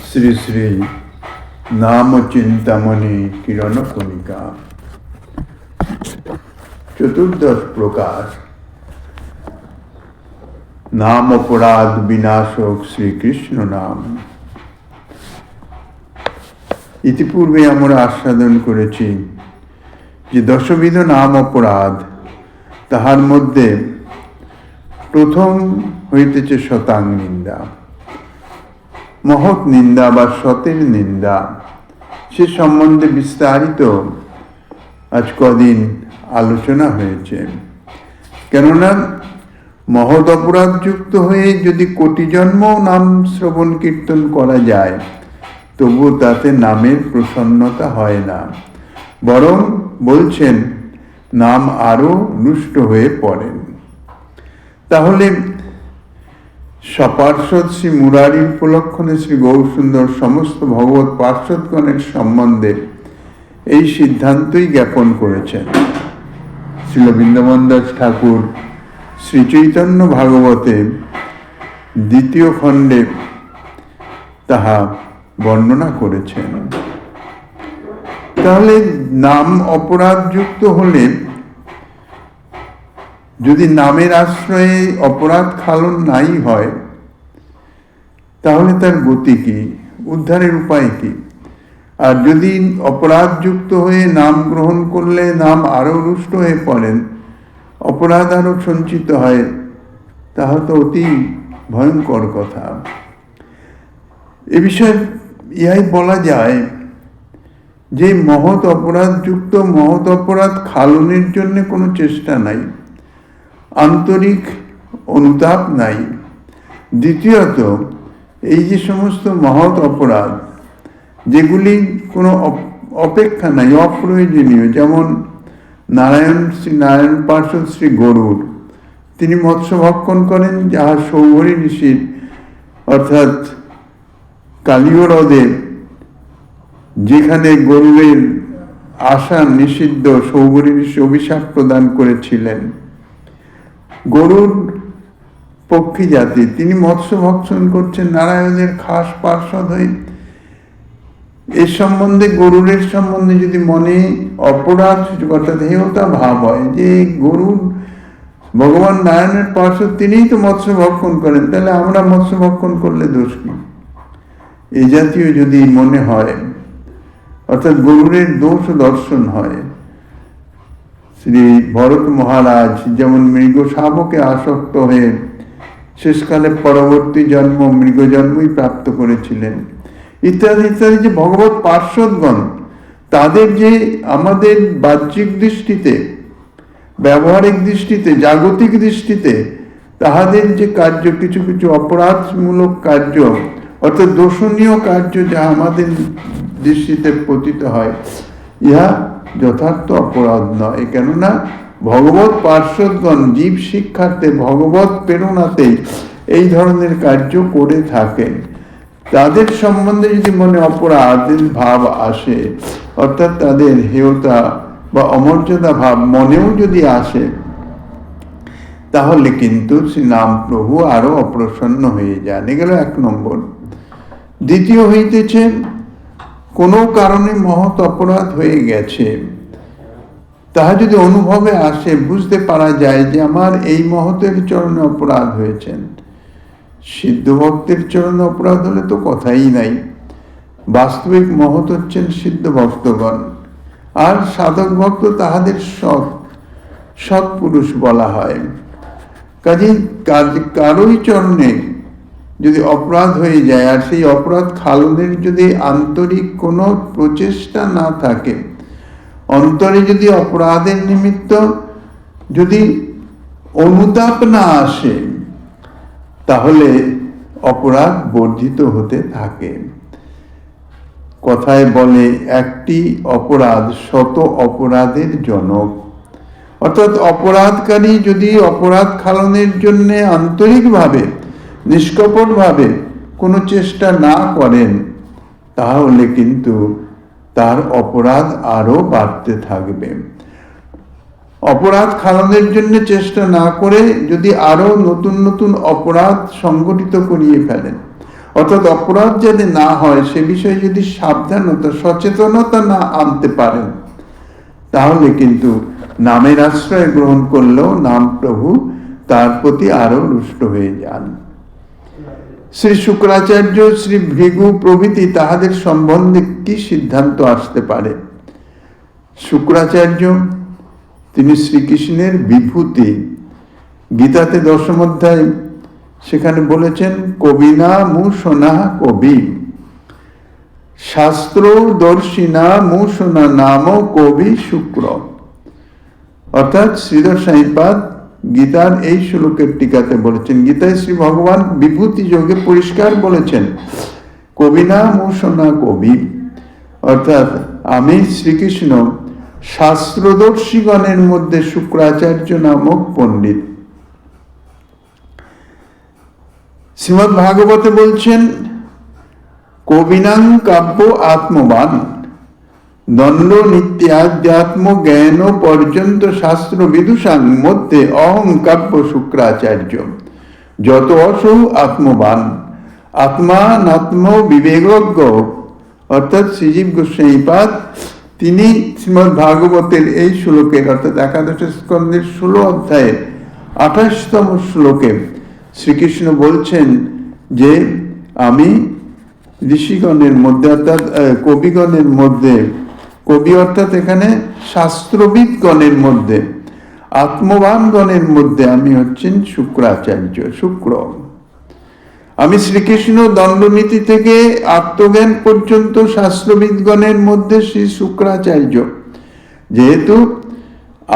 শ্রী শ্রী নাম চিন্তামণি কিরণ কণিকা। চতুর্দশ প্রকার নাম অপরাধ বিনাশক শ্রীকৃষ্ণ নাম। ইতিপূর্বে আমরা আস্বাদন করেছি যে দশবিধ নাম অপরাধ, তাহার মধ্যে প্রথম হইতেছে শতাং নিন্দা, মহৎ নিন্দা বা শতের নিন্দা। সে সম্বন্ধে বিস্তারিত আজ কদিন আলোচনা হয়েছে। কেননা মহৎ অপরাধ যুক্ত হয়ে যদি কোটি জন্ম নাম শ্রবণ কীর্তন করা যায়, তবু তাতে নামের প্রসন্নতা হয় না, বরং বলছেন নাম আরো রুষ্ট হয়ে পড়েন। তাহলে সপার্ষদ শ্রী মুরারির উপলক্ষণে শ্রী গৌরসুন্দর সমস্ত ভগবত পার্ষদগণের সম্বন্ধে এই সিদ্ধান্তই জ্ঞাপন করেছেন। শ্রীল বৃন্দাবন দাস ঠাকুর শ্রী চৈতন্য ভাগবতে দ্বিতীয় খণ্ডে তাহা বর্ণনা করেছেন। তাহলে নাম অপরাধ যুক্ত হলে, যদি নামের আশ্রয়ে অপরাধ খালন নাই হয়, তাহলে তার গতি কি, উদ্ধারের উপায় কি? আর যদি অপরাধ যুক্ত হয়ে নাম গ্রহণ করলে নাম আরো রুষ্ট হয়ে পড়েন, অপরাধ আরো সঞ্চিত হয়, তাহা তো অতি ভয়ঙ্কর কথা। এ বিষয়ে ইহাই বলা যায় যে মহৎ অপরাধ যুক্ত মহৎ অপরাধ খালনের জন্য কোনো চেষ্টা নাই, আন্তরিক অনুতাপ নাই। দ্বিতীয়ত, এই যে সমস্ত মহৎ অপরাধ যেগুলি কোনো অপেক্ষা নাই, অপ্রয়োজনীয়, যেমন শ্রী নারায়ণ পার্ষদ শ্রী গরুড়, তিনি মৎস্য ভক্ষণ করেন, যাহা সৌভরী ঋষির অর্থাৎ কালীয় হ্রদে যেখানে গরুড়ের আসা নিষিদ্ধ, সৌভরী ঋষি অভিশাপ প্রদান করেছিলেন। গরুড় পক্ষী জাতি, তিনি মৎস্য ভক্ষণ করছেন নারায়ণের খাস পার্ষদ হয়ে। এ সম্বন্ধে গরুড়ের সম্বন্ধে যদি মনে অপরাধ অর্থাৎ হেয়তা ভাব হয় যে গরুড় ভগবান নারায়ণের পার্ষদ, তিনিই তো মৎস্য ভক্ষণ করেন, তাহলে আমরা মৎস্য ভক্ষণ করলে দোষ কি, এই জাতীয় যদি মনে হয়, অর্থাৎ গরুড়ের দোষ দর্শন হয়। শ্রী ভরত মহারাজ যেমন মৃগ শাবকে আসক্ত হয়ে শেষকালে পরবর্তী জন্ম মৃগ জন্মই প্রাপ্ত করেছিলেন, ইত্যাদি ইত্যাদি। যে ভগবত পার্ষদগণ, তাদের যে আমাদের বাহ্যিক দৃষ্টিতে, ব্যবহারিক দৃষ্টিতে, জাগতিক দৃষ্টিতে তাহাদের যে কার্য, কিছু কিছু অপরাধমূলক কার্য অর্থাৎ দোষণীয় কার্য যা আমাদের দৃষ্টিতে পতিত হয়, ইহা যথার্থ অপরাধ নয়। কেননা ভগবত পার্ষদগণ জীব শিক্ষার্থে ভগবত প্রেরণাতেই এই ধরনের কার্য করে থাকেন। তাদের সম্বন্ধে যদি মনে অপরাধের ভাব আসে, অর্থাৎ তাদের হেয়তা বা অমর্যাদা ভাব মনেও যদি আসে, তাহলে কিন্তু শ্রী নাম প্রভু আরো অপ্রসন্ন হয়ে যান। এগুলো এক নম্বর। দ্বিতীয় হইতেছে, কোনো কারণে মহৎ অপরাধ হয়ে গেছে, তাহা যদি অনুভবে আসে, বুঝতে পারা যায় যে আমার এই মহতের চরণে অপরাধ হয়েছেন। সিদ্ধ ভক্তের চরণে অপরাধ হলে তো কথাই নাই। বাস্তবিক মহৎ হচ্ছেন সিদ্ধ ভক্তগণ, আর সাধক ভক্ত তাহাদের সৎপুরুষ বলা হয়। কাজেই কারোই চরণে যদি অপরাধ হয়ে যায়, আর সেই অপরাধ খালনের যদি আন্তরিক কোনো প্রচেষ্টা না থাকে, অন্তরে যদি অপরাধের নিমিত্ত যদি অনুতাপ না আসে, তাহলে অপরাধ বর্ধিত হতে থাকে। কথায় বলে, একটি অপরাধ শত অপরাধের জনক। অর্থাৎ অপরাধকারী যদি অপরাধ খালনের জন্য আন্তরিকভাবে, নিষ্কপটভাবে কোনো চেষ্টা না করেন, তাহলে কিন্তু তার অপরাধ আরো বাড়তে থাকবে। অপরাধ খালনের জন্য চেষ্টা না করে যদি আরো নতুন নতুন অপরাধ সংগঠিত করিয়ে ফেলেন, অর্থাৎ অপরাধ যাতে না হয় সে বিষয়ে যদি সাবধানতা সচেতনতা না আনতে পারেন, তাহলে কিন্তু নামের আশ্রয় গ্রহণ করলেও নাম প্রভু তার প্রতি আরো রুষ্ট হয়ে যান। শ্রী শুক্রাচার্য, শ্রী ভৃগু প্রভৃতি তাহাদের সম্বন্ধে কি সিদ্ধান্ত আসতে পারে? শুক্রাচার্য তিনি শ্রীকৃষ্ণের বিভূতি। গীতাতে 10ম অধ্যায় সেখানে বলেছেন, কবিনা মু শোনা কবি, শাস্ত্র দর্শিনা মু শোনা নাম কবি শুক্র। অর্থাৎ শ্রীধর সাইপাদ গীতার এই শ্লোকের টিকাতে বলেছেন, গীতায় শ্রী ভগবান বিভূতি যোগে পরিষ্কার বলেছেন, কবিনা মু শোনা কবি, অর্থাৎ আমি শ্রীকৃষ্ণ শাস্ত্রদর্শীগণের মধ্যে শুক্রাচার্য নামক পণ্ডিত। শ্রীমদ্ ভাগবতে বলছেন, কবিনাং কাব্য আত্মবান দণ্ড নিত্যাধ্যাত্ম জ্ঞান পর্যন্ত শাস্ত্র বিদুষাং মধ্যে অহং কাব্য শুক্রাচার্য যত অসৌ আত্মবান আত্মানাত্ম বিবেকজ্ঞ। অর্থাৎ শ্রীজীব গোস্বাইপাদ তিনি শ্রীমদ্ ভাগবতের এই শ্লোকের অর্থাৎ 11 স্কন্ধের 16 অধ্যায়ের 28তম শ্লোকে শ্রীকৃষ্ণ বলছেন যে আমি ঋষিগণের মধ্যে অর্থাৎ কবিগণের মধ্যে, কবি অর্থাৎ এখানে শাস্ত্রবিদগণের মধ্যে, আত্মবানগণের মধ্যে আমি হচ্ছেন শুক্রাচার্য, শুক্র। আমি শ্রীকৃষ্ণ দণ্ডনীতি থেকে আত্মজ্ঞান পর্যন্ত শাস্ত্রবিদগণের মধ্যে শ্রী শুক্রাচার্য, যেহেতু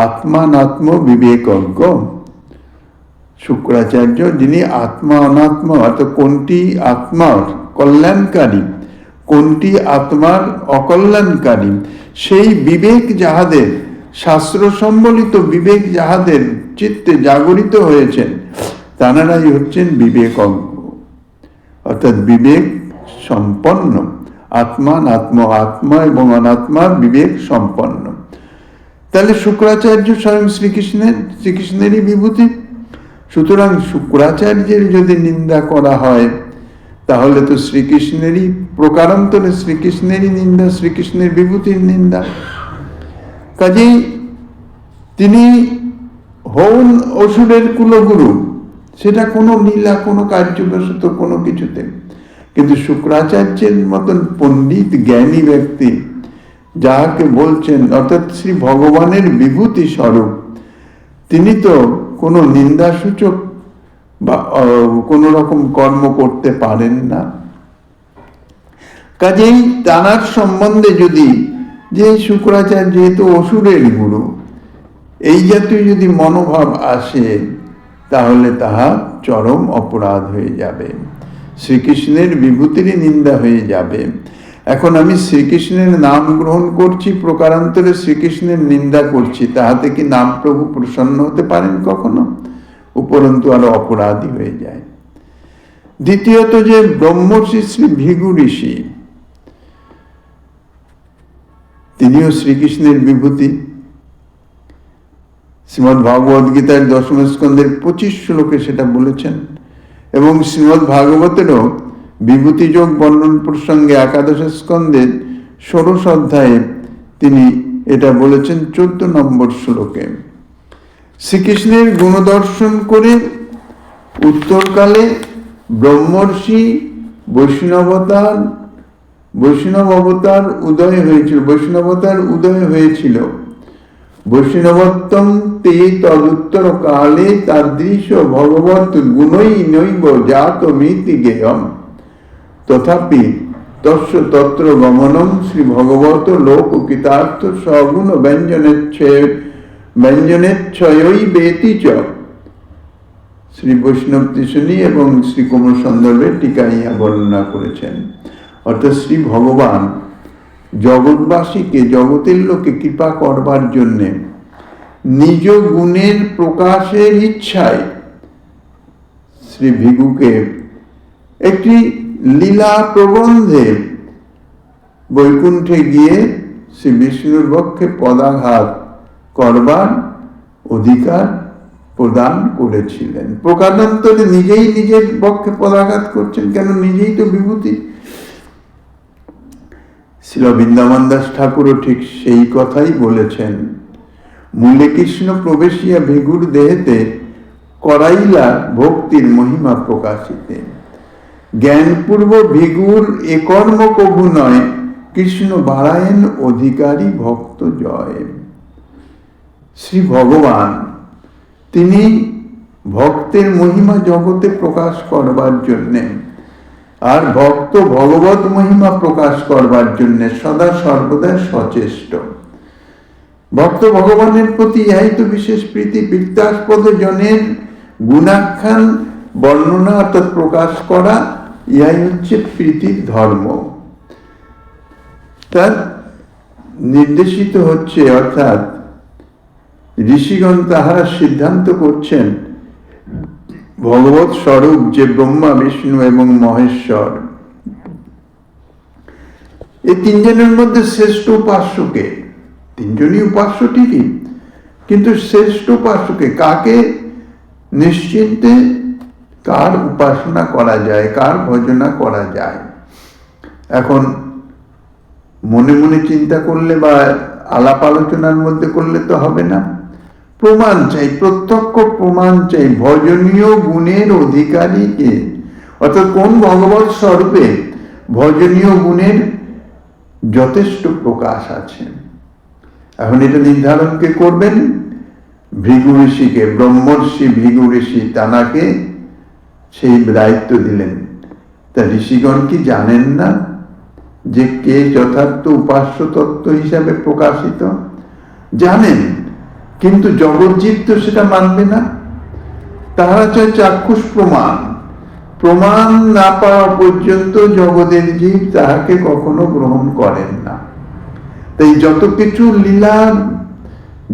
আত্মানাত্ম বিবেকজ্ঞ। শুক্রাচার্য যিনি আত্মা অনাত্মা অর্থাৎ কোনটি আত্মার কল্যাণকারী কোনটি আত্মার অকল্যাণকারী সেই বিবেক যাহাদের, শাস্ত্র সম্বলিত বিবেক যাহাদের চিত্তে জাগরিত হয়েছেন, তাঁরাই হচ্ছেন বিবেকজ্ঞ, অর্থাৎ বিবেক সম্পন্ন, আত্মানাত্ম আত্মা এবং অনাত্মার বিবেক সম্পন্ন। তাহলে শুক্রাচার্য স্বয়ং শ্রীকৃষ্ণেরই বিভূতি। সুতরাং শুক্রাচার্যের যদি নিন্দা করা হয় তাহলে তো শ্রীকৃষ্ণেরই প্রকারান্তরে শ্রীকৃষ্ণেরই নিন্দা, শ্রীকৃষ্ণের বিভূতির নিন্দা। কাজেই তিনি হন অসুরের কুলগুরু, সেটা কোনো লীলা, কোনো কার্যবশত, কোনো কিছুতে। কিন্তু শুক্রাচার্যের মতন পণ্ডিত জ্ঞানী ব্যক্তি যাহাকে বলছেন অর্থাৎ শ্রী ভগবানের বিভূতি স্বরূপ, তিনি তো কোনো নিন্দাসূচক বা কোন রকম কর্ম করতে পারেন না। কাজেই তাঁর সম্বন্ধে যদি যে শুক্রাচার্য যেহেতু অসুরের গুরু, এই জাতীয় যদি মনোভাব আসে তাহলে তাহা চরম অপরাধ হয়ে যাবে, শ্রীকৃষ্ণের বিভূতিরই নিন্দা হয়ে যাবে। এখন আমি শ্রীকৃষ্ণের নাম গ্রহণ করছি, প্রকারান্তরে শ্রীকৃষ্ণের নিন্দা করছি, তাহাতে কি নাম প্রভু প্রসন্ন হতে পারেন কখনো? উপরন্তু আরো অপরাধী হয়ে যায়। দ্বিতীয়ত যে ব্রহ্মর্ষি শ্রী ভৃগু ঋষি, তিনিও শ্রীকৃষ্ণের বিভূতি। শ্রীমদ্ ভগবদ গীতার 10ম স্কন্ধের 25 শ্লোকে সেটা বলেছেন, এবং শ্রীমদ্ ভাগবতেরও বিভূতি যোগ বর্ণন প্রসঙ্গে 11 স্কন্ধের 16 অধ্যায়ে তিনি এটা বলেছেন 14 নম্বর শ্লোকে। শ্রীকৃষ্ণের গুণদর্শন করে উত্তরকালে ব্রহ্মর্ষি বৈষ্ণবতার উদয় হয়েছিল। বৈষ্ণবত্তম তে তদুত্তর কালে তাদৃশ ভগবত গুণই নৈব জাতমিতি জ্ঞেয়ম তথাপি তস্য তত্র গমনম শ্রী ভগবত লোক কৃতার্থ সগুণ ব্যঞ্জনেচ্ছয়ই বেতি চ। শ্রী বৈষ্ণব ত্রিশনী এবং শ্রী কোমল সন্দর্ভের টিকায় ইহা বর্ণনা করেছেন। অর্থাৎ শ্রী ভগবান জগৎবাসীকে, জগতের লোকে কৃপা করবার জন্যে নিজ গুণের প্রকাশের ইচ্ছায় শ্রী ভৃগুকে একটি লীলা প্রবন্ধে বৈকুণ্ঠে গিয়ে শ্রী বিষ্ণুর পক্ষে পদাঘাত করবার অধিকার প্রদান করেছিলেন। প্রকারান্তরে নিজেই নিজের পক্ষে পদাঘাত করছেন কেন? নিজেই তো বিভূতি। শ্রী বৃন্দাবন দাস ঠাকুরও ঠিক সেই কথাই বলেছেন। মূলে কৃষ্ণ প্রবেশিয়া ভিগুর দেহেতে করাইলা ভক্তির মহিমা প্রকাশিতে। জ্ঞানপূর্ব ভিগুর এ কর্ম কভু নয়, কৃষ্ণ বাড়ায়েন অধিকারী ভক্ত জয়। শ্রী ভগবান তিনি ভক্তের মহিমা জগতে প্রকাশ করবার জন্যে আর ভক্ত ভগবত মহিমা প্রকাশ করবার জন্য সদা সর্বদা সচেষ্ট। ভক্ত ভগবানের প্রতি ইহাই তো বিশেষ প্রীতি। বৃত্তাস্পদ জনের গুণাখ্যান বর্ণনা অর্থাৎ প্রকাশ করা, ইহাই হচ্ছে প্রীতির ধর্ম। তার নির্দেশিত হচ্ছে, অর্থাৎ ঋষিগণ তাহারা সিদ্ধান্ত করছেন ভগবৎ স্বরূপ যে ব্রহ্মা, বিষ্ণু এবং মহেশ্বর, এই তিনজনের মধ্যে শ্রেষ্ঠ উপাস্যকে, তিনজনই উপাস্য ঠিকই, কিন্তু শ্রেষ্ঠ উপাস্যকে কাকে নিশ্চিন্তে কার উপাসনা করা যায়, কার ভজনা করা যায়। এখন মনে মনে চিন্তা করলে বা আলাপ আলোচনার মধ্যে করলে তো হবে না। প্রমাণ চাই, প্রত্যক্ষ প্রমাণ চাই। ভজনীয় গুণের অধিকারী কে, অর্থাৎ কোন ভগবৎ স্বরূপে ভজনীয় গুণের যথেষ্ট প্রকাশ আছে। এখন এটা নির্ধারণ কে করবেন? ভৃগু ঋষিকে, ব্রহ্মর্ষি ভৃগু ঋষি তানাকে সেই দায়িত্ব দিলেন। তা ঋষিগণ কি জানেন না যে কে যথার্থ উপাস্য তত্ত্ব হিসাবে প্রকাশিত? জানেন, কিন্তু জগৎজীব তো সেটা মানবে না। তাহারা চায় চাক্ষুষ প্রমাণ। প্রমাণ না পাওয়া পর্যন্ত জগতের জীব তাহাকে কখনো গ্রহণ করেন না। তাই যত কিছু লীলা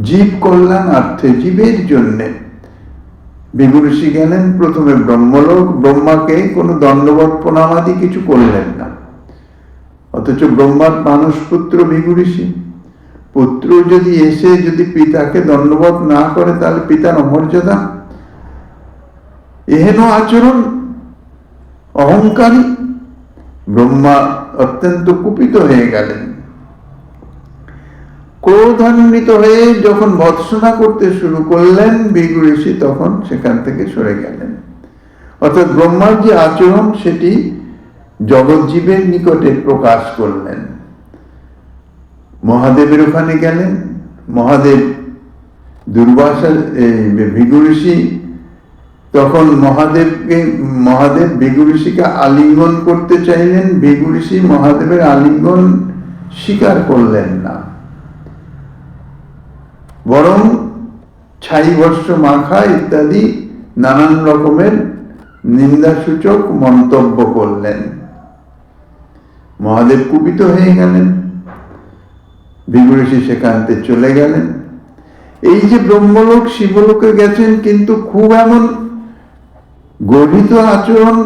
জীব কল্যাণার্থে, জীবের জন্যে ভৃগু ঋষি গেলেন প্রথমে ব্রহ্মলোক। ব্রহ্মাকে কোনো দণ্ডবৎ প্রণামাদি কিছু করলেন না, অথচ ব্রহ্মার মানুষ পুত্র ভৃগু ঋষি। পুত্র যদি এসে যদি পিতাকে দণ্ডবৎ না করে তাহলে পিতার অমর্যাদা, এহেন আচরণ, অহংকারী। ব্রহ্মা অত্যন্ত কুপিত হয়ে গেলেন। ক্রোধান্বিত হয়ে যখন ভৎসনা করতে শুরু করলেন ভৃগু ঋষি, তখন সেখান থেকে সরে গেলেন। অর্থাৎ ব্রহ্মার যে আচরণ সেটি জগৎজীবের নিকটে প্রকাশ করলেন। মহাদেবের ওখানে গেলেন। মহাদেব দুর্বাসা, ভৃগু ঋষি তখন মহাদেব ভৃগু ঋষিকে আলিঙ্গন করতে চাইলেন। ভৃগু ঋষি মহাদেবের আলিঙ্গন স্বীকার করলেন না, বরং ছাই বর্ষ মাখা ইত্যাদি নানান রকমের নিন্দাসূচক মন্তব্য করলেন। মহাদেব কুপিত হয়ে গেলেন। ভৃগু ঋষি সেখান থেকে চলে গেলেন। এই যে ব্রহ্মলোক শিবলোকে গেছেন, কিন্তু খুব এমন গর্হিত আচরণ,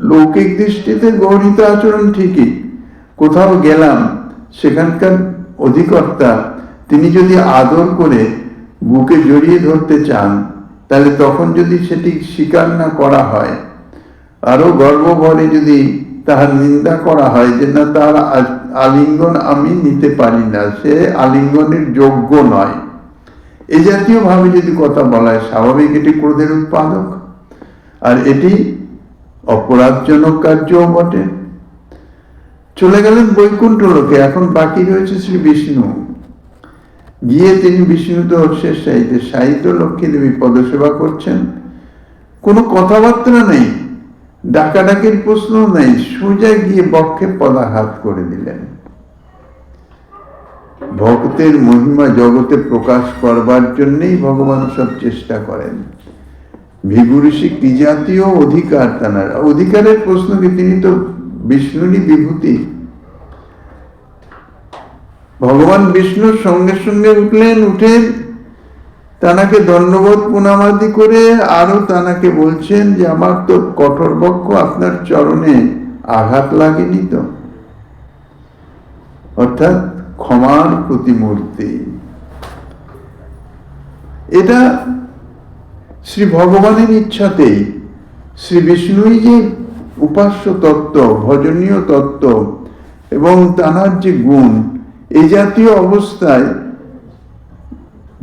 লৌকিক দৃষ্টিতে গর্হিত আচরণ ঠিকই। কোথাও গেলাম, সেখানকার অধিকর্তা তিনি যদি আদর করে বুকে জড়িয়ে ধরতে চান, তাহলে তখন যদি সেটি স্বীকার না করা হয়, আরো গর্বভরে যদি তাহার নিন্দা করা হয় যে না, তার আলিঙ্গন আমি নিতে পারি না, সে আলিঙ্গনের যোগ্য নয়, এই জাতীয় ভাবে যদি কথা বলা হয়, স্বাভাবিক এটি ক্রোধের উৎপাদক, আর এটি অপরাধজনক কার্যও বটে। চলে গেলেন বৈকুণ্ঠ লোকে। এখন বাকি রয়েছে শ্রী বিষ্ণু। গিয়ে তিনি বিষ্ণু তো শেষ সাহিত্য লক্ষ্মী দেবী পদসেবা করছেন। কোনো কথাবার্তা নেই, ডাকাডাকির প্রশ্ন নেই, সোজা গিয়ে বক্ষে পদাঘাত করে দিলেন। ভক্তের মহিমা জগতে প্রকাশ করবার জন্যই ভগবান সব চেষ্টা করেন। ভৃগু ঋষি কি জাতীয় অধিকার তানার? অধিকারের প্রশ্ন কি? তিনি তো বিষ্ণুরই বিভূতি। ভগবান বিষ্ণুর সঙ্গে সঙ্গে উঠলেন, উঠে তানাকে দণ্ডবৎ প্রণামাদি করে আরো তানাকে বলছেন যে আমার তো কঠোর বক্ষ, আপনার চরণে আঘাত লাগেনি তো? অর্থাৎ ক্ষমার প্রতিমূর্তি। এটা শ্রী ভগবানের ইচ্ছাতেই, শ্রী বিষ্ণুই যে উপাস্য তত্ত্ব, ভজনীয় তত্ত্ব এবং তাঁর যে গুণ, এই জাতীয় অবস্থায়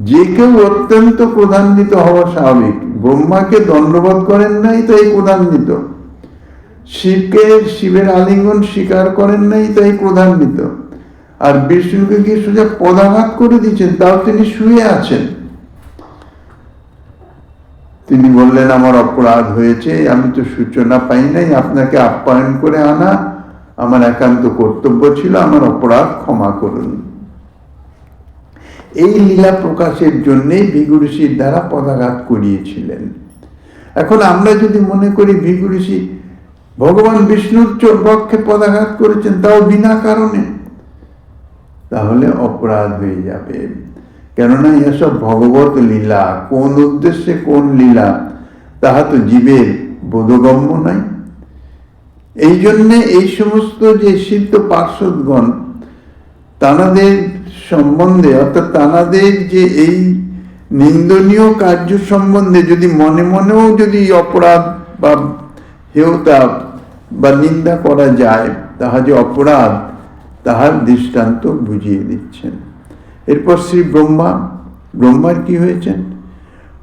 যে কেউ অত্যন্ত ক্রোধান্বিত হওয়া স্বাভাবিক। ব্রহ্মাকে দণ্ডবোধ করেন নাই, তাই ক্রোধান্বিত। শিবের আলিঙ্গন স্বীকার করেন নাই, তাই ক্রোধান্বিত। আর বিষ্ণুকে কি সোজা পদাঘাত করে দিচ্ছেন, তাও তিনি শুয়ে আছেন। তিনি বললেন, আমার অপরাধ হয়েছে, আমি তো সূচনা পাই নাই, আপনাকে আপ্যায়ন করে আনা আমার একান্ত কর্তব্য ছিল, আমার অপরাধ ক্ষমা করুন। এই লীলা প্রকাশের জন্যই ভৃগু ঋষির দ্বারা পদাঘাত করিয়েছিলেন। এখন আমরা যদি মনে করি ভৃগু ঋষি ভগবান বিষ্ণুর পক্ষে পদাঘাত করেছেন, তাও বিনা কারণে, তাহলে অপরাধ হয়ে যাবে। কেননা এসব ভগবত লীলা, কোন উদ্দেশ্যে কোন লীলা, তাহা তো জীবের বোধগম্য নাই। এই জন্যে এই সমস্ত যে সিদ্ধ পার্শ্বদগণ, তাঁদের সম্বন্ধে, অর্থাৎ তাঁদের যে এই নিন্দনীয় কার্য সম্বন্ধে যদি মনে মনেও যদি অপরাধ বা হেয়তা বা নিন্দা করা যায়, তাহা যে অপরাধ, তাহার দৃষ্টান্ত বুঝিয়ে দিচ্ছেন। এরপর শ্রী ব্রহ্মার কি হয়েছেন?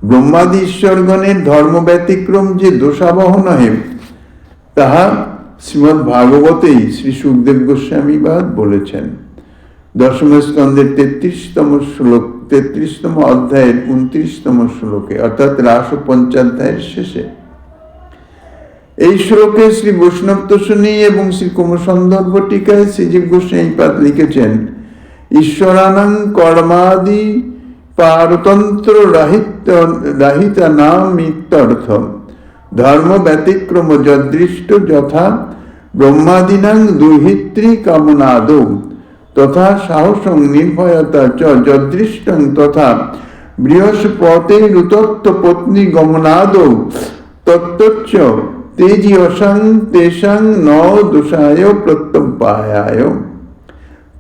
ব্রহ্মাদি ঈশ্বরগণের ধর্ম ব্যতিক্রম যে দোষাবহ নহে, তাহা শ্রীমদ্ ভাগবতেই শ্রী সুখদেব গোস্বামী বলেছেন। দশম স্কন্ধের 33তম অধ্যায়ের 29তম শ্লোকে, অর্থাৎ রাস পঞ্চাধ্যায়ের শেষে। এই শ্লোকে শ্রী বৈষ্ণব তোষণী এবং শ্রী কুমসন্দর্ভ টিকায় শ্রীজীব গোস্বামী লিখেছেন, ঈশ্বরানাং কর্মাদি পারতন্ত্র রাহিতা নাম ইত্যর্থ ধর্ম ব্যতিক্রম যদৃষ্ট যথা ব্রহ্মাদিনাং দুহিত্রী কামনাদৌ তথা সাহসং নির্ভয়তা চ যদৃষ্টং তথা বৃহস্পতিরুতত্ত্ব পত্নী গমনাদৌ তত্ত্বচ্চ তেজি অসাং তেষাং ন দোষায় প্রত্যব্যায়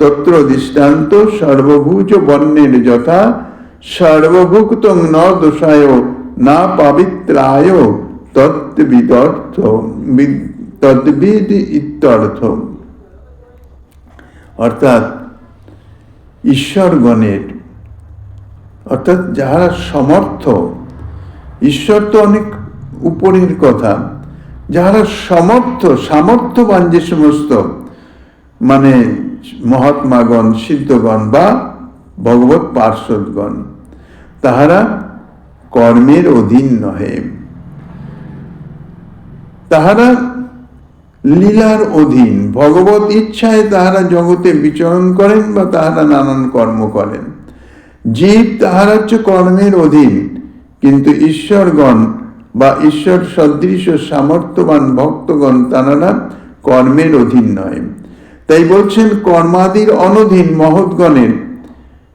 তত্র দৃষ্টান্ত সর্বভুজ বর্ণের যথা সর্বভুক্তং ন দোষায় না পবিত্রায় তদ্বিদ ইত্যর্থ। অর্থাৎ ঈশ্বরগণের, অর্থাৎ যাহারা সমর্থ, ঈশ্বর তো অনেক উপরের কথা, যাহারা সামর্থ্যবান যে সমস্ত মানে মহাত্মাগণ, সিদ্ধগণ বা ভগবত পার্শ্বদগণ, তাহারা কর্মের অধীন নহে, তাহারা লীলার অধীন। ভগবত ইচ্ছায় তাহারা জগতে বিচরণ করেন বা তাহারা নানান কর্ম করেন। জীব তাহারা হচ্ছে কর্মের অধীন, কিন্তু ঈশ্বরগণ বা ঈশ্বর সদৃশ সামর্থ্যবান ভক্তগণ, তাহারা কর্মের অধীন নয়। তাই বলছেন, কর্মাদির অনধীন মহৎগণের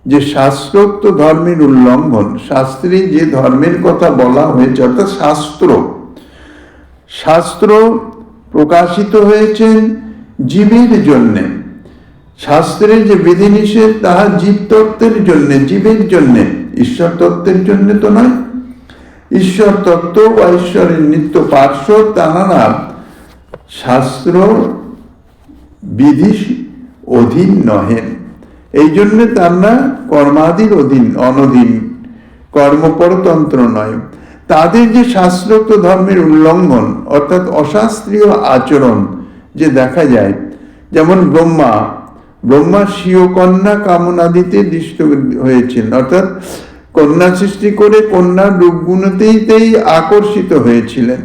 যে শাস্ত্রোক্ত ধর্মের উল্লঙ্ঘন, শাস্ত্রে যে ধর্মের কথা বলা হয়েছে, অর্থাৎ শাস্ত্র প্রকাশিত হয়েছেন জীবের জন্যে। শাস্ত্রের যে বিধিনিষেধ, তাহা জীব তত্ত্বের জন্যে, জীবের জন্যে, ঈশ্বর তত্ত্বের জন্য তো নয়। ঈশ্বর তত্ত্ব বা ঈশ্বরের নিত্য পার্শ্বদ, তাহারা শাস্ত্র বিধি অধীন নহেন। এই জন্য তারা কর্মাদির অনধীন, কর্মপরতন্ত্র নয়। তাদের যে শাস্ত্রোক্ত ধর্মের উল্লঙ্ঘন, অর্থাৎ অশাস্ত্রীয় আচরণ যে দেখা যায়, যেমন ব্রহ্মা স্বীয় কন্যা কামনাদিতে দৃষ্ট হয়েছেন, অর্থাৎ কন্যা সৃষ্টি করে কন্যার রূপগুণতেই আকর্ষিত হয়েছিলেন।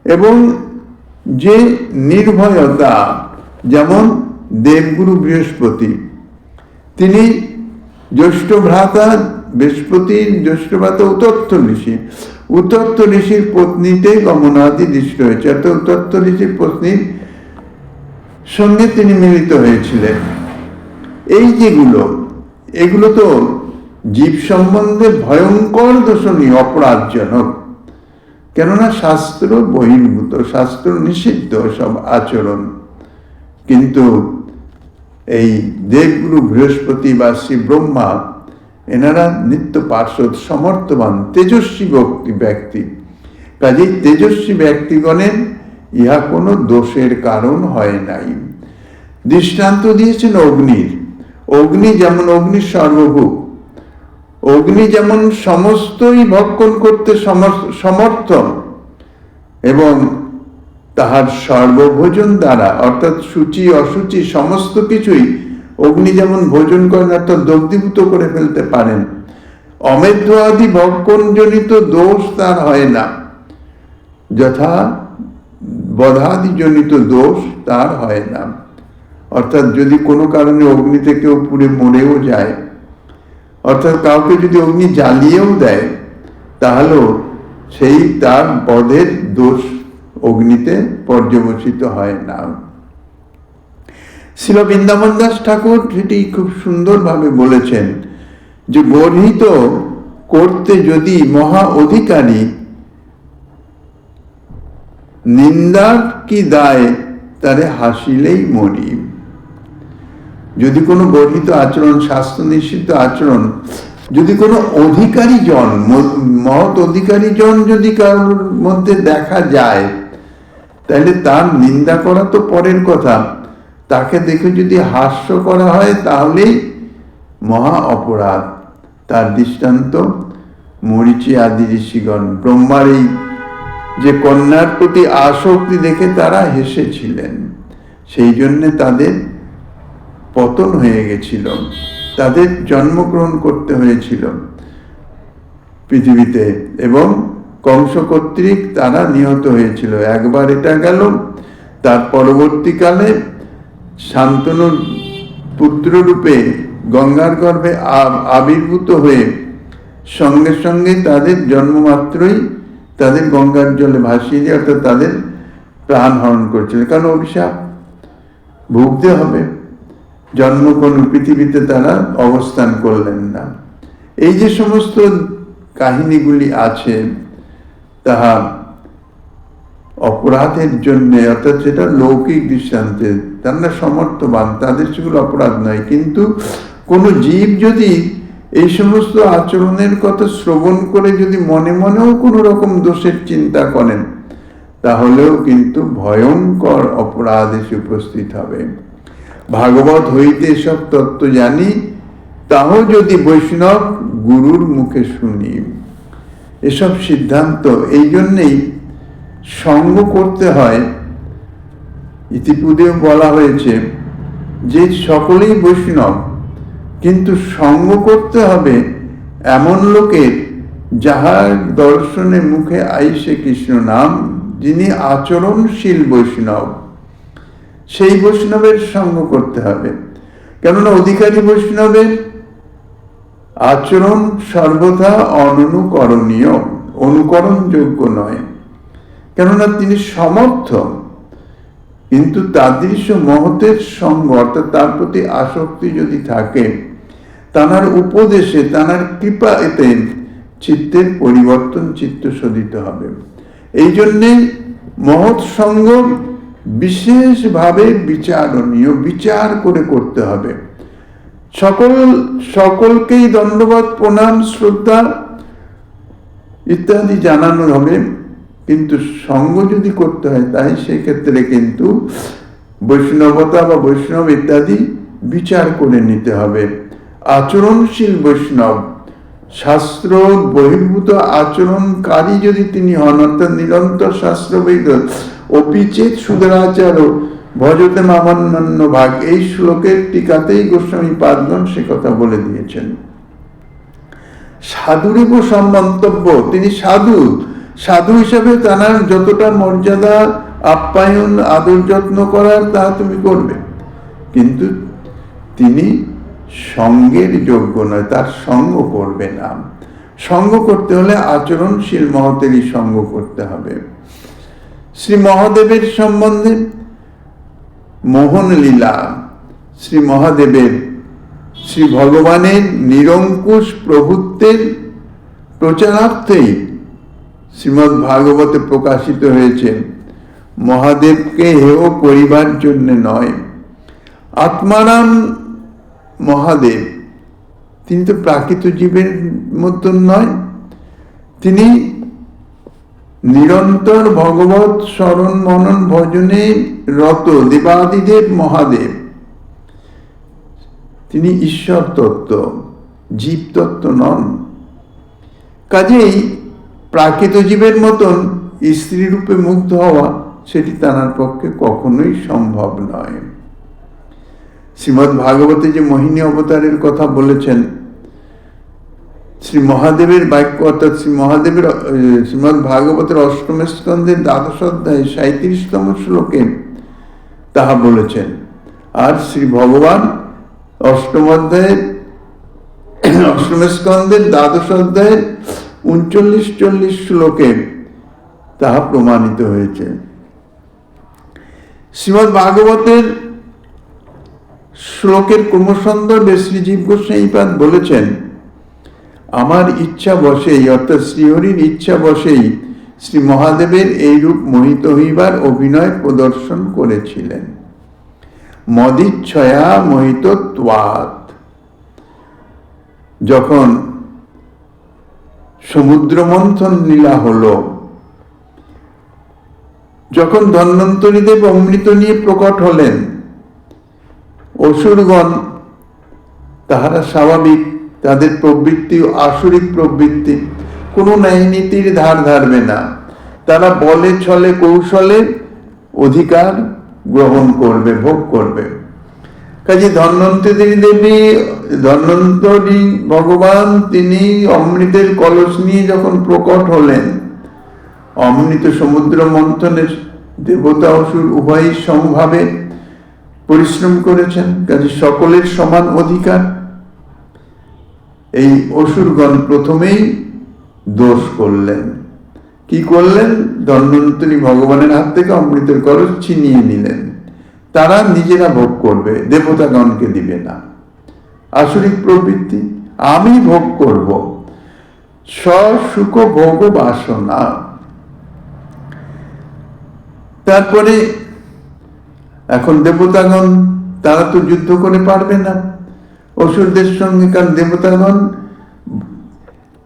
এবং যে নির্ভয়তা, যেমন দেবগুরু বৃহস্পতি, তিনি জ্যৈষ্ঠ ভ্রাতা বৃহস্পতির জ্যৈষ্ঠ ভ্রাতা উত্তপ্ত ঋষির পত্নীতে গমনাদি দৃষ্ট হয়েছে, অর্থাৎ উত্তপ্ত ঋষির পত্নীর সঙ্গে তিনি মিলিত হয়েছিলেন। এই এগুলো তো জীব সম্বন্ধে ভয়ঙ্কর দোষণীয়, অপরাধজনক। কেননা শাস্ত্র বহির্ভূত, শাস্ত্র নিষিদ্ধ সব আচরণ। কিন্তু এই দেবগুরু বৃহস্পতি বা শ্রী ব্রহ্মা এনারা নিত্য পার্শ্বদ, সমর্থবান, তেজস্বী ব্যক্তি। কাজেই তেজস্বী ব্যক্তিগণের ইহা কোনো দোষের কারণ হয় নাই। দৃষ্টান্ত দিয়েছেন অগ্নির। অগ্নি যেমন, অগ্নির সর্বভূক, অগ্নি যেমন সমস্তই ভক্ষণ করতে সমর্থ এবং তাহার সর্বভোজন দ্বারা, অর্থাৎ সূচি অসুচি সমস্ত কিছুই অগ্নি যেমন ভোজন করেন, অর্থাৎ দগ্ধীভূত করে ফেলতে পারেন, অমেধ্য আদি ভক্ষণজনিত দোষ তার হয় না, যথা বধাদিজনিত দোষ তার হয় না। অর্থাৎ যদি কোনো কারণে অগ্নিতে কেউ পুড়ে মরেও যায়, অর্থাৎ কাউকে যদি অগ্নি জ্বালিয়েও দেয়, তাহলেও সেই তার বধের দোষ অগ্নিতে পর্যবসিত হয় না। শ্রীল বৃন্দাবন দাস ঠাকুর সেটি খুব সুন্দরভাবে বলেছেন যে গর্হিত করতে যদি মহা অধিকারী, নিন্দার কি দায় তারে হাসিলেই মরি। যদি কোনো গর্হিত আচরণ, শাস্ত্র নিষিদ্ধ আচরণ যদি কোনো অধিকারী জন, মহৎ অধিকারী জন যদি কারোর মধ্যে দেখা যায়, তাহলে তার নিন্দা করা তো পরের কথা, তাকে দেখে যদি হাস্য করা হয় তাহলেই মহা অপরাধ। তার দৃষ্টান্ত মরীচি আদি ঋষিগণ ব্রহ্মার এই যে কন্যার প্রতি আসক্তি দেখে তারা হেসেছিলেন, সেই জন্যে তাদের পতন হয়ে গেছিল, তাদের জন্মগ্রহণ করতে হয়েছিল পৃথিবীতে, এবং কংস কর্তৃক তারা নিহত হয়েছিল। একবার এটা গেল, তার পরবর্তীকালে শান্তনুর পুত্ররূপে গঙ্গার গর্ভে আবির্ভূত হয়ে সঙ্গে সঙ্গে তাদের জন্মমাত্রই তাদের গঙ্গার জলে ভাসিয়ে দিয়ে, অর্থাৎ তাদের প্রাণ হরণ করছিল, কারণ অভিশাপ ভুগতে হবে। জন্ম কোন পৃথিবীতে তারা অবস্থান করলেন না। এই যে সমস্ত কাহিনীগুলি আছে, তাহা অপরাধের জন্য, অর্থাৎ সেটা লৌকিক দৃষ্টান্তে, তারা সমর্থবান, তাদের সেগুলো অপরাধ নয়। কিন্তু কোনো জীব যদি এই সমস্ত আচরণের কথা শ্রবণ করে যদি মনে মনেও কোনো রকম দোষের চিন্তা করেন, তাহলেও কিন্তু ভয়ঙ্কর অপরাধ এসে উপস্থিত হবে। ভাগবত হইতে এসব তত্ত্ব জানি, তাও যদি বৈষ্ণব গুরুর মুখে শুনি। এসব সিদ্ধান্ত এই জন্যেই সঙ্গ করতে হয়। ইতিপূর্বেও বলা হয়েছে যে সকলেই বৈষ্ণব, কিন্তু সঙ্গ করতে হবে এমন লোকের যাহার দর্শনে মুখে আইসে কৃষ্ণ নাম, যিনি আচরণশীল বৈষ্ণব, সেই বৈষ্ণবের সঙ্গ করতে হবে। কেননা অধিকারী বৈষ্ণবের আচরণ সর্বদা অনুকরণীয়, অনুকরণযোগ্য নয়, কেননা তিনি সমর্থ, কিন্তু তাদৃশ মহতের সঙ্গ, অর্থাৎ তার প্রতি আসক্তি যদি থাকে, তাঁর উপদেশে, তাঁর কৃপা এতে চিত্তের পরিবর্তন, চিত্ত শোধিত হবে। এই জন্যেই মহৎ সঙ্গ বিশেষভাবে বিচারণীয়, বিচার করে করতে হবে। সকলকেই দণ্ডবত, প্রণাম, শ্রদ্ধা ইত্যাদি জানানো হবে, কিন্তু সঙ্গ যদি করতে হয়, তাই সেক্ষেত্রে কিন্তু বৈষ্ণবতা বা বৈষ্ণব ইত্যাদি বিচার করে নিতে হবে। আচরণশীল বৈষ্ণব, শাস্ত্র বহির্ভূত আচরণকারী যদি তিনি হন, অর্থাৎ নিরন্তর শাস্ত্র বৈধ, অপিচেত সুদরাচার ভজতে মামান্যান্য ভাগ, এই শ্লোকের টিকাতেই গোস্বামী পাদগণ সে কথা বলে দিয়েছেন। সাধুরেব সম্মন্তব্য, তিনি সাধু, সাধু হিসাবে তার যতটা মর্যাদা, আপ্যায়ন, আদর যত্ন করার তা তুমি করবে, কিন্তু তিনি সঙ্গের যোগ্য নয়, তার সঙ্গ করবে না। সঙ্গ করতে হলে আচরণশীল মহতেরই সঙ্গ করতে হবে। শ্রী মহাদেবের সম্বন্ধে মোহন লীলা, শ্রী মহাদেবের, শ্রী ভগবানের নিরঙ্কুশ প্রভুত্বের প্রচারার্থেই শ্রীমদ্ ভাগবতে প্রকাশিত হয়েছে। মহাদেবকে হেয় করিবার জন্য নয়। আত্মারাম মহাদেব, তিনি তো প্রাকৃত জীবের মতন নয়, তিনি নিরন্তর ভগবত স্মরণ মনন ভজনে রত দেবাদিদেব মহাদেব। তিনি ঈশ্বর তত্ত্ব, জীব তত্ত্ব নন। কাজেই প্রাকৃত জীবের মতন স্ত্রী রূপে মুগ্ধ হওয়া সেটি তাঁর পক্ষে কখনোই সম্ভব নয়। শ্রীমদ্ ভাগবতে যে মোহিনী অবতারের কথা বলেছেন, শ্রী মহাদেবের বাক্য, অর্থাৎ শ্রীমদ্ ভাগবতের অষ্টম স্কন্ধের 12 অধ্যায়ে 37তম শ্লোকে তাহা বলেছেন। আর শ্রী ভগবান অষ্টম স্কন্ধের 12 অধ্যায়ের 39-40 শ্লোকে তাহা প্রমাণিত হয়েছে। শ্রীমদ্ ভাগবতের শ্লোকের ক্রমসন্দর্ভে শ্রীজীব গোস্বামীপাদ বলেছেন, আমার ইচ্ছা বশেই, অর্থাৎ শ্রীহরির ইচ্ছা বশেই শ্রী মহাদেবের এই রূপ মোহিত হইবার অভিনয় প্রদর্শন করেছিলেন। মদিচ্ছয়া মোহিত ত্বাৎ। যখন সমুদ্র মন্থন লীলা হলো, যখন ধন্বন্তরী দেব অমৃত নিয়ে প্রকট হলেন, অসুরগণ তাহারা স্বাভাবিক, তাদের প্রবৃত্তি আসুরিক প্রবৃত্তি, কোনো ন্যায় নীতির ধার ধারবে না। তারা বলে ছলে কৌশলে অধিকার গ্রহণ করবে, ভোগ করবে। কাজে ধন্বন্তরী ভগবান তিনি অমৃতের কলস নিয়ে যখন প্রকট হলেন, অমৃত সমুদ্র মন্থনের দেবতা অসুর উভয়ই সমভাবে পরিশ্রম করেছেন। কাজে সকলের সমান অধিকার। এই অসুরগণ প্রথমেই দোষ করলেন। কি করলেন? ধন্বন্তরী ভগবানের হাত থেকে অমৃতের কলস ছিনিয়ে নিলেন। তারা নিজেরা ভোগ করবে, দেবতাগণকে দিবে না। আসরিক প্রবৃত্তি, আমি ভোগ করব, স্বসুখ ভোগ বাসনা। তারপরে এখন দেবতাগণ তারা তো যুদ্ধ করে পারবে না অসুরদের সঙ্গে, কারণ দেবতাগণ,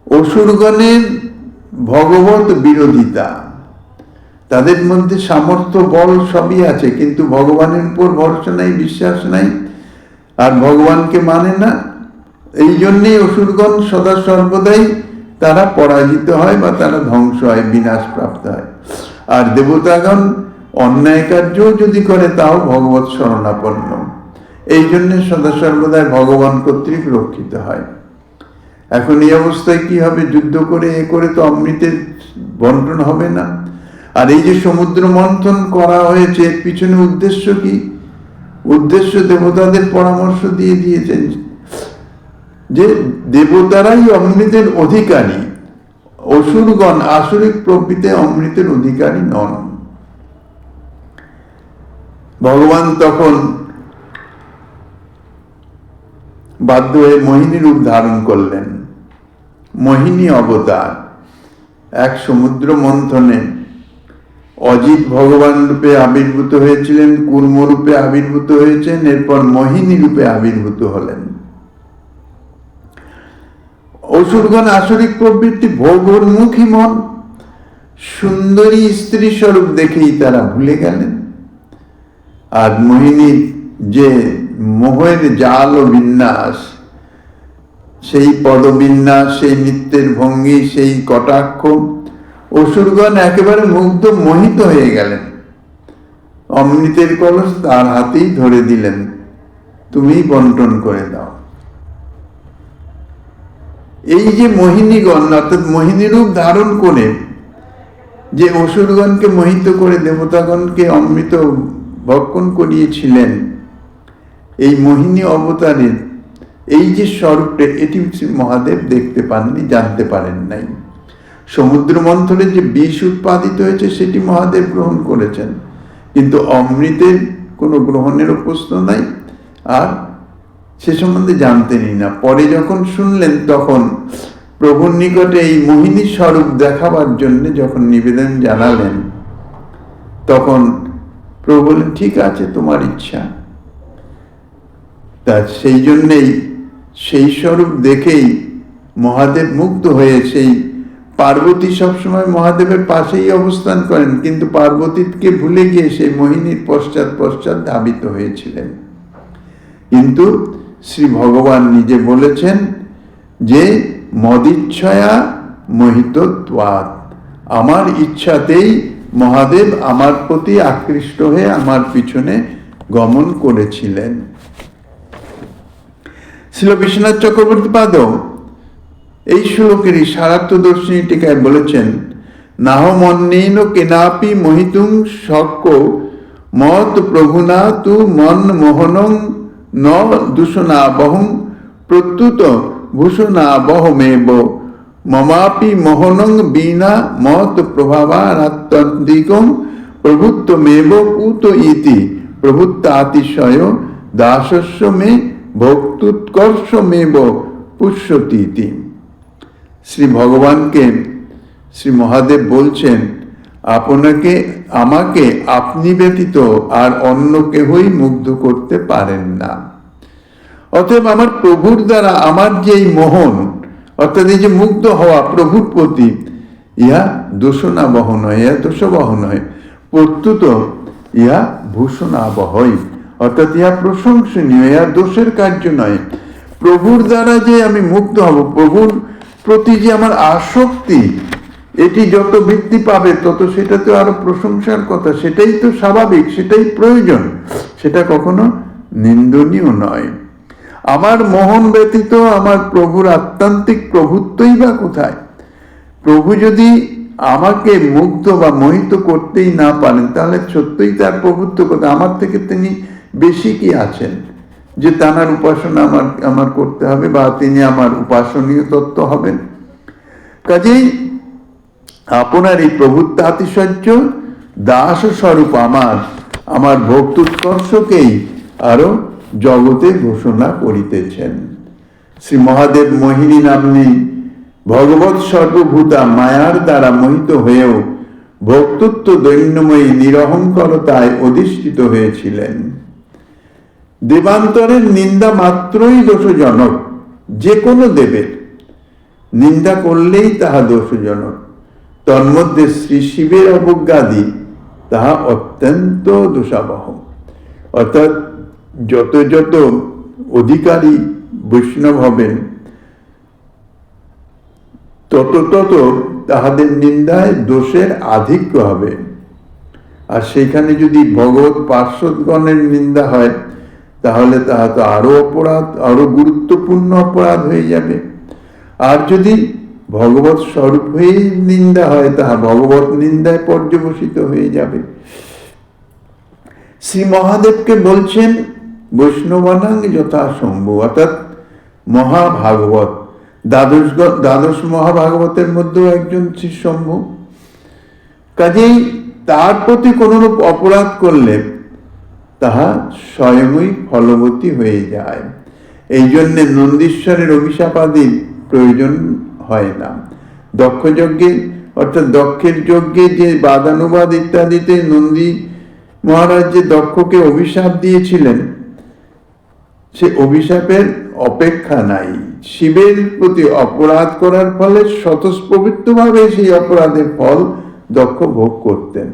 অসুরগণের ভগবত বিরোধিতা, তাদের মধ্যে সামর্থ্য বল সবই আছে, কিন্তু ভগবানের উপর ভরসা নাই, বিশ্বাস নাই, আর ভগবানকে মানে না। এই জন্যেই অসুরগণ সদা সর্বদাই তারা পরাজিত হয় বা তারা ধ্বংস হয়, বিনাশ প্রাপ্ত হয়। আর দেবতাগণ অন্যায় কার্য যদি করে তাও ভগবত শরণাপন্ন, এই জন্য সদা সর্বদাই ভগবান কর্তৃক রক্ষিত হয়। এখন এই অবস্থায় কি হবে? যুদ্ধ করে এ করে তো অমৃতের বন্টন হবে না। আর এই যে সমুদ্র মন্থন করা হয়েছে, এর পিছনে উদ্দেশ্য কি? উদ্দেশ্য দেবতাদের পরামর্শ দিয়ে দিয়েছেন যে দেবতারাই অমৃতের অধিকারী, অসুরগণ আসরিক প্রবৃত্তি অমৃতের অধিকারী নন। ভগবান তখন বাধ্য হয়ে মোহিনী রূপ ধারণ করলেন। মোহিনী অবতার, এক সমুদ্র মন্থনে অজিত ভগবান রূপে আবির্ভূত হয়েছিলেন, কুর্ম রূপে আবির্ভূত হয়েছেন, এরপর মোহিনী রূপে আবির্ভূত হলেন। অসুরগণ আসরিক প্রবৃত্তি, ভোগোন্মুখী মন, সুন্দরী স্ত্রী স্বরূপ দেখেই তারা ভুলে গেলেন। আর মোহিনীর যে মোহের জাল ও বিন্যাস, সেই পদবিন্যাস, সেই নৃত্যের ভঙ্গি, সেই কটাক্ষ, অসুরগণ একেবারে মুগ্ধ মোহিত হয়ে গেলেন। অমৃতের কলস তার হাতেই ধরে দিলেন, তুমি বন্টন করে দাও। এই যে মোহিনীগণ, অর্থাৎ মোহিনী রূপ ধারণ করে যে অসুরগণকে মোহিত করে দেবতাগণকে অমৃত ভক্ষণ করিয়েছিলেন, এই মোহিনী অবতারের এই যে স্বরূপটা, এটি মহাদেব দেখতে পাননি, জানতে পারেন নাই। সমুদ্র মন্থনে যে বিষ উৎপাদিত হয়েছে সেটি মহাদেব গ্রহণ করেছেন, কিন্তু অমৃতের কোনো গ্রহণেরও প্রশ্ন নাই, আর সে সম্বন্ধে জানতেনই না। পরে যখন শুনলেন, তখন প্রভুর নিকটে এই মোহিনী স্বরূপ দেখাবার জন্য যখন নিবেদন জানালেন, তখন প্রভু বললেন, ঠিক আছে, তোমার ইচ্ছা। তা সেই জন্যেই সেই স্বরূপ দেখেই মহাদেব মুগ্ধ হয়ে সেই পার্বতী সবসময় মহাদেবের পাশেই অবস্থান করেন, কিন্তু পার্বতীকে ভুলে গিয়ে সেই মোহিনীর পশ্চাৎ পশ্চাৎ ধাবিত হয়েছিলেন। কিন্তু শ্রী ভগবান নিজে বলেছেন যে মদিচ্ছয়া মোহিতত্বাৎ, আমার ইচ্ছাতেই মহাদেব আমার প্রতি আকৃষ্ট হয়ে আমার পিছনে গমন করেছিলেন। শ্রীল বিশ্বনাথ চক্রবর্তী পাদ এই শ্লোকেরই সারার্থদর্শিনী টিকায় বলেছেন, নাহ মন্যেন কেনাপি মোহিতুং শক্য মত প্রভুনা তু মন মোহনং ন দূষণাবহং প্রত্যুত ভূষণাবহমেব মমাপি মোহনং বিনা মত প্রভাবারাত্মদিকং প্রভুত্বমেব কুত ইতি প্রভুত্বাতিশয় দাসস্য মে ভক্তুৎকর্ষমেব পুষ্যতীতি। শ্রী ভগবানকে শ্রী মহাদেব বলছেন, আমাকে আপনি ব্যতীত আর অন্য কেহই মুগ্ধ করতে পারেন না। অতএব আমার প্রভুর দ্বারা আমার যে এই মোহন, অর্থাৎ এই যে মুগ্ধ হওয়া প্রভুর প্রতি, ইহা দোষণাবহ নয়, ইহা দোষবহ নয়, প্রত্যুত ইহা ভূষণাবহই, অর্থাৎ ইহা প্রশংসনীয়, ইহা দোষের কার্য নয়। প্রভুর দ্বারা যে আমি মুগ্ধ হব, প্রভুর প্রতি যে আমার আসক্তি, এটি যত বৃদ্ধি পাবে তত সেটা তো আরো প্রশংসার কথা, সেটাই তো স্বাভাবিক, সেটাই প্রয়োজন, সেটা কখনো নিন্দনীয় নয়। আমার মোহন ব্যতীত আমার প্রভুর আত্মান্তিক প্রভুত্বই বা কোথায়? প্রভু যদি আমাকে মুগ্ধ বা মোহিত করতেই না পারেন, তাহলে সত্যই তার প্রভুত্ব কোথায়? আমার থেকে তিনি বেশি কি আছেন যে তাঁর উপাসনা আমার করতে হবে বা তিনি আমার উপাসনীয় তত্ত্ব হবেন? কাজেই আপনার এই প্রভুত্বাতিশয্য দাস স্বরূপ আমার ভক্তুৎকর্ষকেই আরো জগতে ঘোষণা করিতেছেন। শ্রী মহাদেব মোহিনী নাম্নী ভগবৎ সর্বভূতা মায়ার দ্বারা মোহিত হয়েও ভক্তত্ব দৈন্যময়ী নিরহংকরতায় অধিষ্ঠিত হয়েছিলেন। দেবান্তরের নিন্দা মাত্রই দোষজনক, যে কোনো দেবের নিন্দা করলেই তাহা দোষজনক। তন্মধ্যে শ্রী শিবের অবজ্ঞাদি তাহা অত্যন্ত দোষাবহ। অর্থাৎ যত যত অধিকারী বৈষ্ণব হবেন, তত তত তাহাদের নিন্দায় দোষের আধিক্য হবে। আর সেখানে যদি ভগবত পার্শ্বদগণের নিন্দা হয়, তাহলে তাহা তো আরো অপরাধ, আরো গুরুত্বপূর্ণ অপরাধ হয়ে যাবে। আর যদি ভগবত স্বরূপ হয়েই নিন্দা হয়, তাহা ভগবত নিন্দায় পর্যবসিত হয়ে যাবে। শ্রী মহাদেবকে বলছেন বৈষ্ণবানাং যথাসম্ভব, অর্থাৎ মহাভাগবত, দ্বাদশ মহাভাগবতের মধ্যেও একজন শ্রী শম্ভু। কাজেই তার প্রতি কোনরূপ অপরাধ করলে তাহা স্বয়ংই ফলবতী হয়ে যায়। এই জন্যে নন্দীশ্বরের অভিশাপাদির প্রয়োজন হয় না। দক্ষ যজ্ঞে, অর্থাৎ দক্ষের যজ্ঞে যে বাদানুবাদ ইত্যাদিতে নন্দী মহারাজ যে দক্ষকে অভিশাপ দিয়েছিলেন, সে অভিশাপের অপেক্ষা নাই। শিবের প্রতি অপরাধ করার ফলে স্বতঃস্ফূর্তভাবে সেই অপরাধের ফল দক্ষ ভোগ করতেন।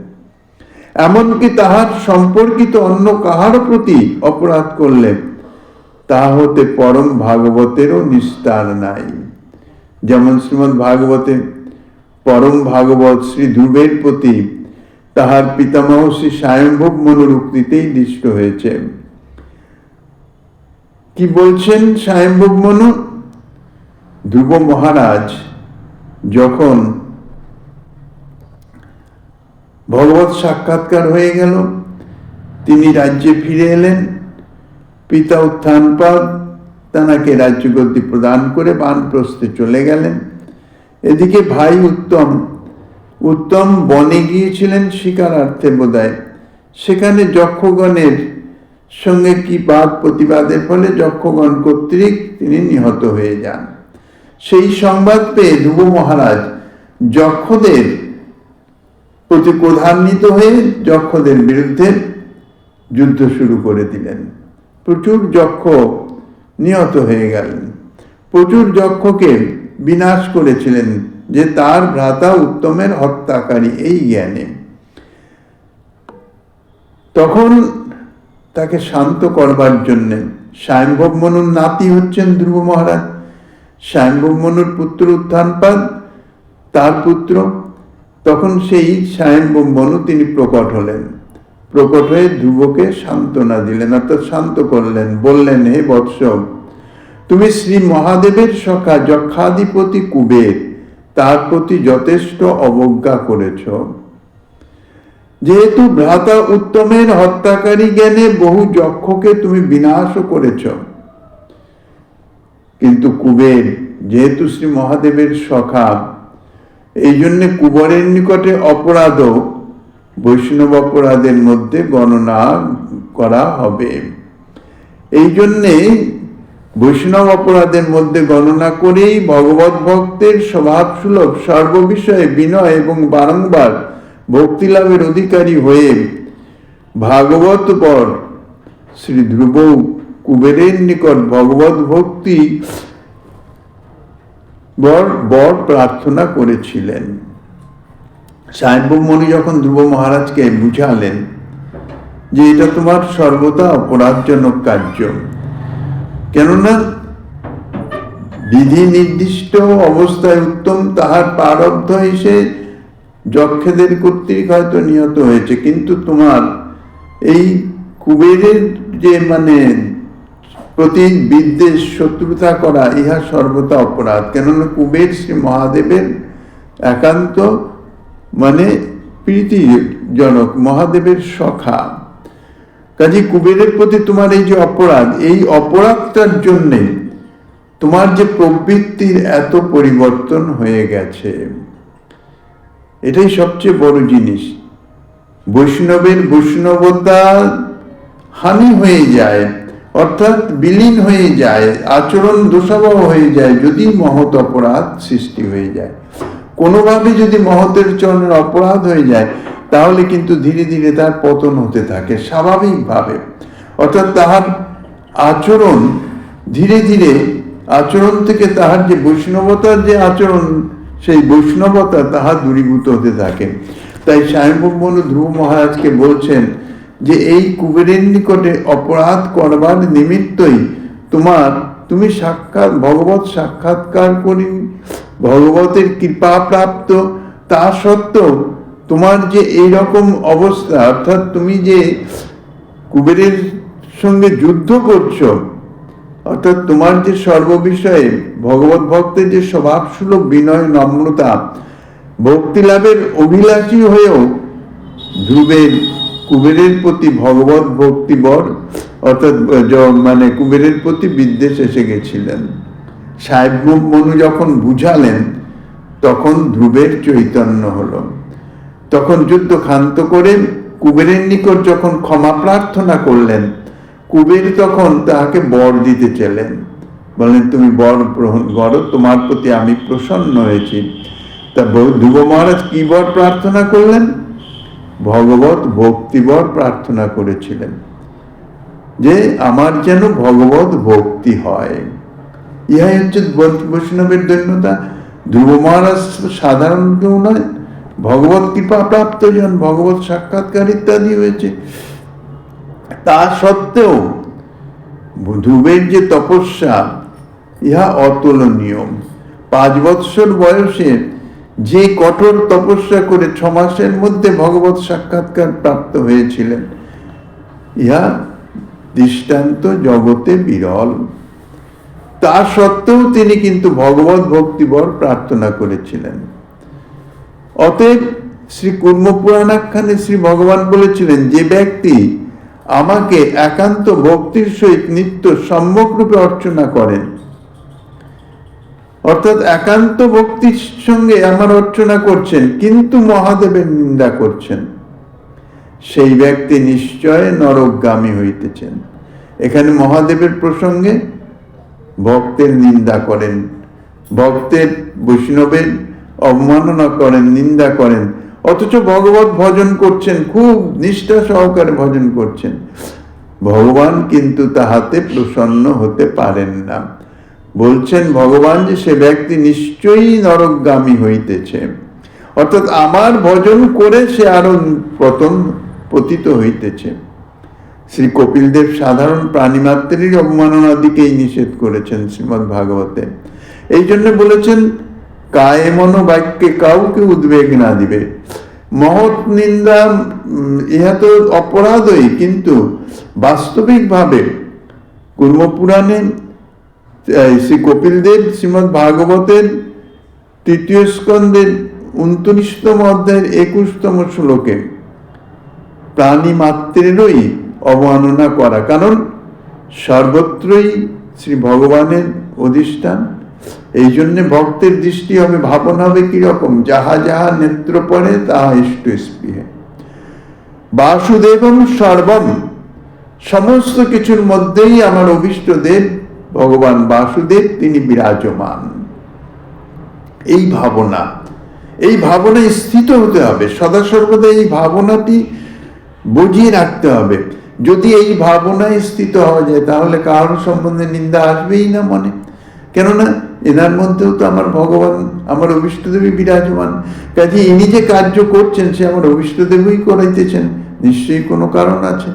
এমনকি তাহার সম্পর্কিত অন্য কাহার প্রতি অপরাধ করলে তাহা হতে পরম ভাগবতেরও নিস্তার নাই। যেমন শ্রীমদ্ ভাগবতে পরম ভাগবত শ্রী ধ্রুবের প্রতি তাহার পিতামহ শ্রী স্বয়ম্ভব মনুর উক্তিতেই দৃষ্ট হয়েছে। কি বলছেন স্বয়ম্ভব মনু? ধ্রুব মহারাজ যখন ভগবত সাক্ষাৎকার হয়ে গেল, তিনি রাজ্যে ফিরে এলেন। পিতা উত্থানপাদ তাঁকে রাজ্যগদ্দি প্রদান করে বানপ্রস্থে চলে গেলেন। এদিকে ভাই উত্তম বনে গিয়েছিলেন শিকারার্থে বোধহয়। সেখানে যক্ষগণের সঙ্গে কি বাদ প্রতিবাদের ফলে যক্ষগণ কর্তৃক তিনি নিহত হয়ে যান। সেই সংবাদ পেয়ে ধ্রুব মহারাজ যক্ষদের প্রতি ক্রোধান্বিত হয়ে যক্ষদের বিরুদ্ধে যুদ্ধ শুরু করে দিলেন। প্রচুর যক্ষ নিহত হয়ে গেলেন। প্রচুর যক্ষকে বিনাশ করেছিলেন যে তার ভ্রাতা উত্তমের হত্যাকারী এই জ্ঞানে। তখন তাকে শান্ত করবার জন্য স্বয়ম্ভব মনুর নাতি হচ্ছেন ধ্রুব মহারাজ, স্বয়ম্ভব মনুর পুত্র উত্থানপাদ তার পুত্র। তখন সেই স্বয়ম্ভব মনু তিনি প্রকট হলেন, প্রকট হয়ে ধ্রুবকে সান্ত্বনা দিলেন, অর্থাৎ শান্ত করলেন। বললেন, হে বৎস, তুমি শ্রী মহাদেবের সখা যক্ষাধিপতি কুবের তার প্রতি যথেষ্ট অবজ্ঞা করেছ। যেহেতু ভ্রাতা উত্তমের হত্যাকারী জ্ঞানে বহু যক্ষকে তুমি বিনাশ করেছ, কিন্তু কুবের যেহেতু শ্রী মহাদেবের সখা, এই জন্য কুবেরের নিকটে অপরাধ বৈষ্ণব অপরাধের মধ্যে গণনা করা হবে। এই জন্যে বৈষ্ণব অপরাধের মধ্যে গণনা করেই ভগবত ভক্তের স্বভাব সুলভ সর্ববিষয়ে বিনয় এবং বারংবার ভক্তি লাভের অধিকারী হয়ে ভাগবত পর শ্রী ধ্রুব কুবেরের নিকট ভগবত ভক্তি বর প্রার্থনা করেছিলেন। স্বয়ম্ভব মণি যখন ধ্রুব মহারাজকে বুঝালেন যে এটা তোমার সর্বদা অপরাধজনক কার্য, কেননা বিধি নির্দিষ্ট অবস্থায় উত্তম তাহার প্রারব্ধ এসে যক্ষেদের কর্তৃক হয়তো নিহত হয়েছে, কিন্তু তোমার এই কুবেরের যে প্রতি বিদ্বেষ শত্রুতা করা ইহা সর্বদা অপরাধ। কেননা কুবের শ্রী মহাদেবের একান্ত প্রীতিজনক, মহাদেবের সখা। কাজে কুবেরের প্রতি তোমার এই যে অপরাধ, এই অপরাধটার জন্যে তোমার যে প্রবৃত্তির এত পরিবর্তন হয়ে গেছে, এটাই সবচেয়ে বড় জিনিস। বৈষ্ণবের বৈষ্ণবতা হানি হয়ে যায়, অর্থাৎ বিলীন হয়ে যায়, আচরণ দোষাবহ হয়ে যায় যদি মহৎ অপরাধ সৃষ্টি হয়ে যায়। কোনোভাবে যদি মহতের চরণের অপরাধ হয়ে যায়, তাহলে কিন্তু ধীরে ধীরে তার পতন হতে থাকে স্বাভাবিকভাবে। অর্থাৎ তাহার আচরণ ধীরে ধীরে, আচরণ থেকে তাহার যে বৈষ্ণবতার যে আচরণ, সেই বৈষ্ণবতা তাহা দূরীভূত হতে থাকে। তাই স্বয়ম্ভব মনু ধ্রুব মহারাজকে বলছেন যে এই কুবেরের নিকটে অপরাধ করবার নিমিত্তই তুমি সাক্ষাৎ ভগবত সাক্ষাৎকার করি, ভগবতের কৃপা প্রাপ্ত, তা সত্ত্বেও তোমার যে এইরকম অবস্থা, অর্থাৎ তুমি যে কুবেরের সঙ্গে যুদ্ধ করছো, অর্থাৎ তোমার যে সর্ববিষয়ে ভগবত ভক্তের যে স্বভাবসুলভ বিনয় নম্রতা, ভক্তি লাভের অভিলাষী হয়েও কুবেরের প্রতি ভগবত ভক্তিবর অর্থাৎ কুবেরের প্রতি বিদ্বেষ এসে গেছিলেন। স্বয়ম্ভব মনু যখন বুঝালেন, তখন ধ্রুবের চৈতন্য হলো। তখন যুদ্ধ ক্ষান্ত করে কুবেরের নিকট যখন ক্ষমা প্রার্থনা করলেন, কুবের তখন তাহাকে বর দিতে চাইলেন, বললেন তুমি বর গ্রহণ করো, তোমার প্রতি আমি প্রসন্ন হয়েছি। তা ধ্রুব মহারাজ কি বর প্রার্থনা করলেন? ভগবত ভক্তিবর প্রার্থনা করেছিলেন, যে আমার যেন ভগবত ভক্তি হয়। ইহাই হচ্ছে বৈষ্ণবের ধন্যতা। ধ্রুব মহারাজ সাধারণ কেউ নয়, ভগবত কৃপা প্রাপ্ত জন, ভগবত সাক্ষাৎকার ইত্যাদি হয়েছে। তা সত্ত্বেও ধ্রুবের যে তপস্যা, ইহা অতুলনীয়। 5 বৎসর বয়সে যে কঠোর তপস্যা করে 6 মাসের মধ্যে ভগবত সাক্ষাৎকার প্রাপ্ত হয়েছিলেন, ইহা দৃষ্টান্ত জগতে বিরল। তা সত্ত্বেও তিনি কিন্তু ভগবত ভক্তিবর প্রার্থনা করেছিলেন। অতএব শ্রী কুর্ম পুরাণাখ্যানে শ্রী ভগবান বলেছিলেন, যে ব্যক্তি আমাকে একান্ত ভক্তির সহিত নিত্য সম্যক রূপে অর্চনা করেন, অর্থাৎ একান্ত ভক্তির সঙ্গে আমার অর্চনা করছেন কিন্তু মহাদেবের নিন্দা করছেন, সেই ব্যক্তি নিশ্চয় নরকগামী হইতেছেন। এখানে মহাদেবের প্রসঙ্গে ভক্তের নিন্দা করেন, ভক্তের বৈষ্ণবের অবমাননা করেন, নিন্দা করেন, অথচ ভগবত ভজন করছেন, খুব নিষ্ঠা সহকারে ভজন করছেন, ভগবান কিন্তু তাহাতে প্রসন্ন হতে পারেন না। বলছেন ভগবান যে সে ব্যক্তি নিশ্চয়ই নরকগামী হইতেছে, অর্থাৎ আমার ভজন করে সে আরো পতিত হইতেছে। শ্রী কপিলদেব সাধারণ প্রাণীমাত্রের অবমাননার দিকেই নিষেধ করেছেন শ্রীমদ্ ভাগবতে। এই জন্য বলেছেন কায়ে মনো বাক্যে কাউকে উদ্বেগ না দিবে। মহৎ নিন্দা ইহা তো অপরাধই, কিন্তু বাস্তবিকভাবে কুর্মপুরাণে শ্রী কপিলদেব শ্রীমদ্ ভাগবতের 3য় স্কন্ধের 29তম অধ্যায়ের 21তম শ্লোকে প্রাণী মাত্রেরই অবমাননা করা, কারণ সর্বত্রই শ্রী ভগবানের অধিষ্ঠান। এই জন্য ভক্তের দৃষ্টি হবে, ভাবনা হবে কিরকম, যাহা যাহা নেত্র পড়ে তাহা ইষ্ট স্পৃহে। বাসুদেবম সর্বম, সমস্ত কিছুর মধ্যেই আমার অভিষ্ট দেব ভগবান বাসুদেব, তিনি বিরাজমান। এই ভাবনায় স্থিত হতে হবে, সদা সর্বদা এই ভাবনাটি বুঝিয়ে রাখতে হবে। যদি এই ভাবনায় স্থিত হওয়া যায় তাহলে কারোর সম্বন্ধে নিন্দা আসবেই না মনে। কেননা এনার মধ্যেও তো আমার ভগবান, আমার অভিষ্টদেবী বিরাজমান। কাজে ইনি যে কার্য করছেন সে আমার অভিষ্টদেবই করাইতেছেন, নিশ্চয়ই কোনো কারণ আছে।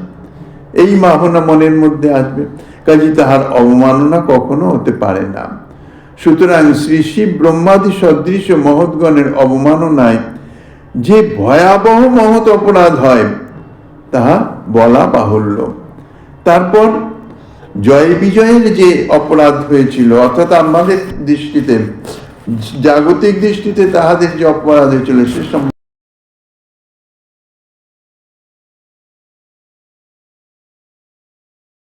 এই ভাবনা মনের মধ্যে আসবে, কাজে তাহার অবমাননা কখনো হতে পারে না। সুতরাং শ্রী শিব ব্রহ্মাদি সদৃশ মহৎগণের অবমাননায় যে ভয়াবহ মহৎ অপরাধ হয় তাহা বলা বাহুল্য। তারপর জয় বিজয়ের যে অপরাধ হয়েছিল, অর্থাৎ আমাদের দৃষ্টিতে, জাগতিক দৃষ্টিতে তাহাদের যে অপরাধ হয়েছিল সে